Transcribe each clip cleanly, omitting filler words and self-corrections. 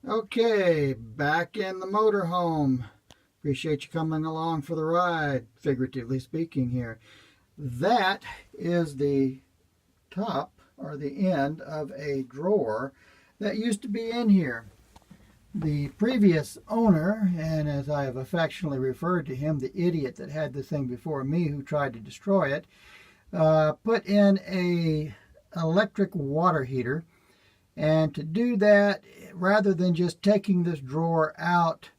Okay, back in the motorhome. Appreciate you coming along for the ride, figuratively speaking here. That is the top or the end of a drawer that used to be in here. The previous owner, and as I have affectionately referred to him, the idiot that had this thing before me who tried to destroy it, put in a electric water heater. And to do that, rather than just taking this drawer out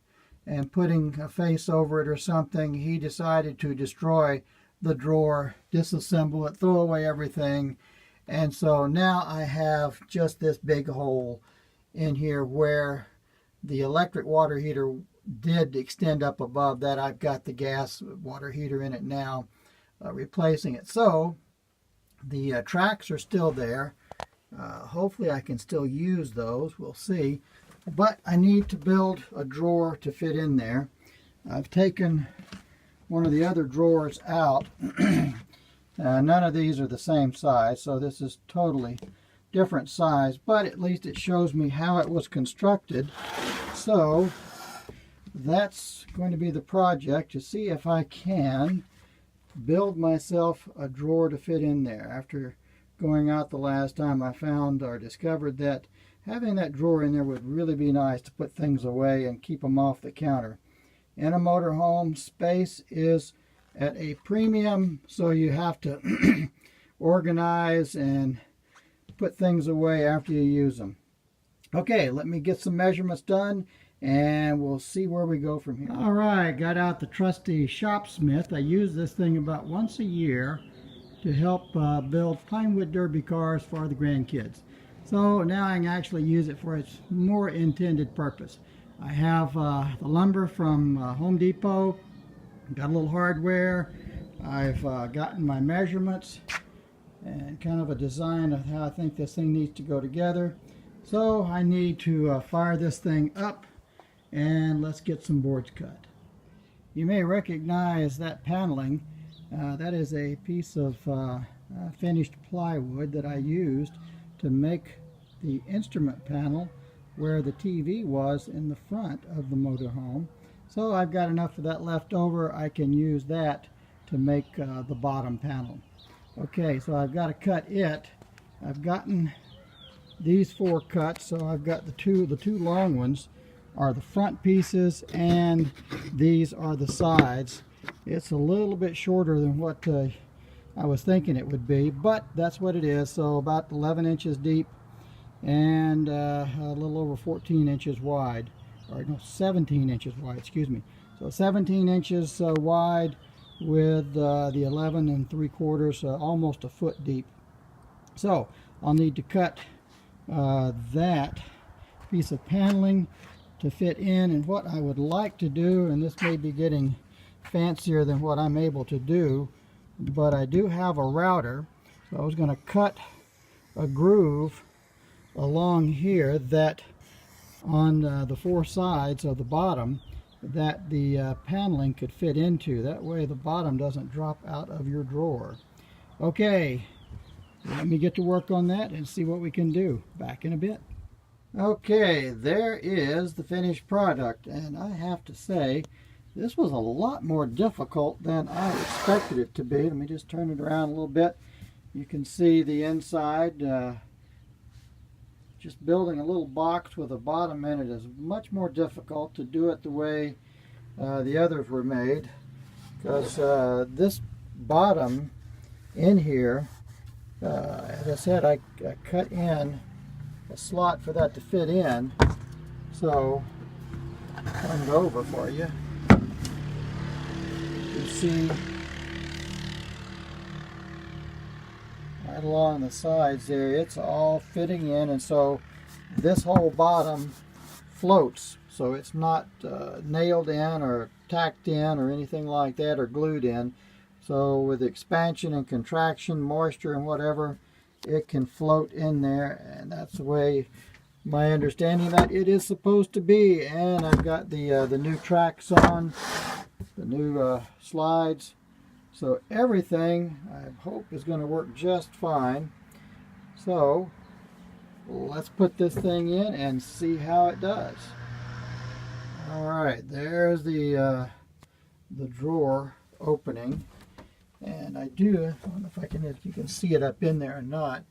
and putting a face over it or something, he decided to destroy the drawer, disassemble it, throw away everything. And so now I have just this big hole in here where the electric water heater did extend up above that. I've got the gas water heater in it now, replacing it. So the tracks are still there. Hopefully I can still use those, we'll see. But I need to build a drawer to fit in there. I've taken one of the other drawers out. None of these are the same size, so this is totally different size, but at least it shows me how it was constructed. So that's going to be the project, to see if I can build myself a drawer to fit in there. After going out the last time, I found or discovered that having that drawer in there would really be nice to put things away and keep them off the counter. In a motorhome, space is at a premium, so you have to organize and put things away after you use them. Okay, let me get some measurements done and we'll see where we go from here. All right, got out the trusty Shopsmith. I use this thing about once a year to help build Pinewood Derby cars for the grandkids. So now I can actually use it for its more intended purpose. I have the lumber from Home Depot, got a little hardware, I've gotten my measurements and kind of a design of how I think this thing needs to go together. So I need to fire this thing up and let's get some boards cut. You may recognize that paneling. That is a piece of finished plywood that I used to make the instrument panel where the TV was in the front of the motorhome. So I've got enough of that left over. I can use that to make the bottom panel. Okay, so I've got to cut it. I've gotten these 4 cuts, so I've got the two long ones are the front pieces and these are the sides. It's a little bit shorter than what I was thinking it would be, but that's what it is. So about 11 inches deep and a little over 14 inches wide, or no, 17 inches wide, excuse me. So 17 inches wide with the 11 3/4, almost a foot deep. So I'll need to cut that piece of paneling to fit in. And what I would like to do, and this may be getting fancier than what I'm able to do, but I do have a router. So I was going to cut a groove along here that on the 4 sides of the bottom that the paneling could fit into. That way the bottom doesn't drop out of your drawer. Okay, let me get to work on that and see what we can do. Back in a bit. Okay, there is the finished product, and I have to say this was a lot more difficult than I expected it to be. Let me just turn it around a little bit. You can see the inside. Just building a little box with a bottom in it is much more difficult to do it the way the others were made, because this bottom in here, as I said, I cut in a slot for that to fit in. So turn it over for you. You see right along the sides there, it's all fitting in, and so this whole bottom floats, so it's not nailed in or tacked in or anything like that, or glued in. So with expansion and contraction, moisture and whatever, it can float in there, and that's the way my understanding that it is supposed to be. And I've got the new tracks on, the new slides. So everything, I hope, is going to work just fine. So let's put this thing in and see how it does. All right, there's the drawer opening, and I don't know if you can see it up in there or not,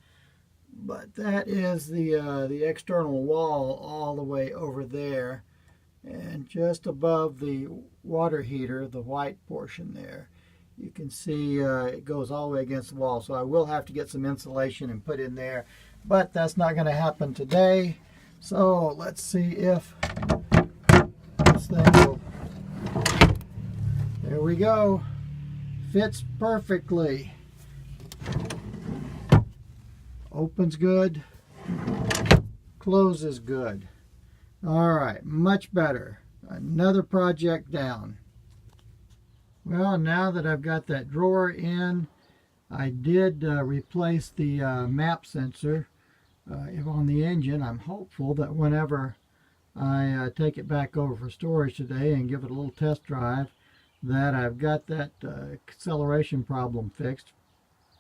but that is the external wall all the way over there, and just above the water heater, the white portion there, you can see it goes all the way against the wall. So I will have to get some insulation and put in there, but that's not going to happen today. So let's see if this thing will, there we go, fits perfectly. Opens good, closes good. All right, much better. Another project down. Well, now that I've got that drawer in, I did replace the map sensor on the engine. I'm hopeful that whenever I take it back over for storage today and give it a little test drive, that I've got that acceleration problem fixed.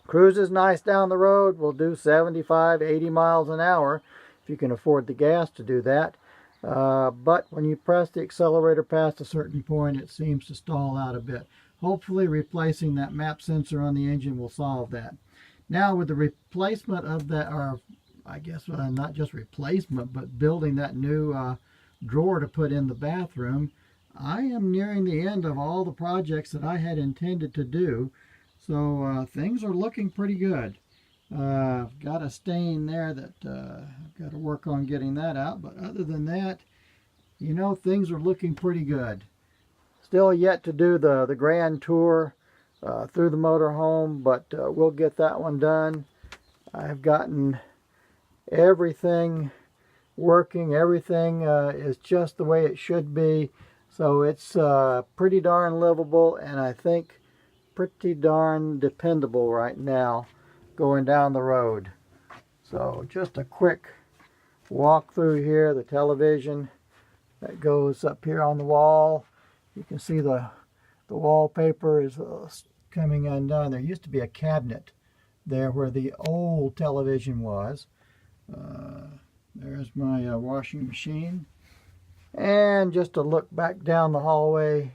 Cruises nice down the road. We'll do 75, 80 miles an hour if you can afford the gas to do that. But when you press the accelerator past a certain point, it seems to stall out a bit. Hopefully replacing that map sensor on the engine will solve that. Now with the replacement of that, or I guess not just replacement, but building that new drawer to put in the bathroom, I am nearing the end of all the projects that I had intended to do. So things are looking pretty good. I've got a stain there that I've got to work on getting that out. But other than that, you know, things are looking pretty good. Still yet to do the grand tour through the motorhome, but we'll get that one done. I've gotten everything working. Everything is just the way it should be. So it's pretty darn livable, and I think pretty darn dependable right now going down the road. So just a quick walk through here. The television that goes up here on the wall. You can see the wallpaper is coming undone. There used to be a cabinet there where the old television was. There's my washing machine. And just a look back down the hallway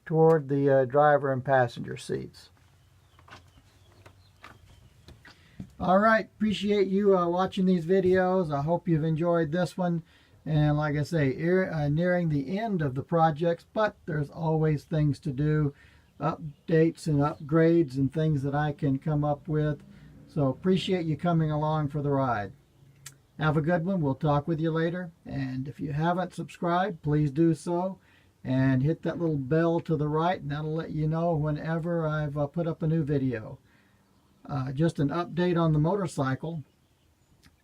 toward the driver and passenger seats. All right, appreciate you watching these videos. I hope you've enjoyed this one. And like I say, nearing the end of the projects, but there's always things to do, updates and upgrades and things that I can come up with. So appreciate you coming along for the ride. Have a good one. We'll talk with you later. And if you haven't subscribed, please do so. And hit that little bell to the right, and that'll let you know whenever I've put up a new video. Just an update on the motorcycle.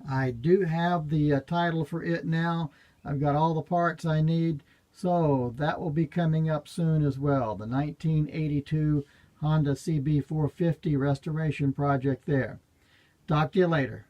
I do have the title for it now. I've got all the parts I need. So that will be coming up soon as well. The 1982 Honda CB450 restoration project there. Talk to you later.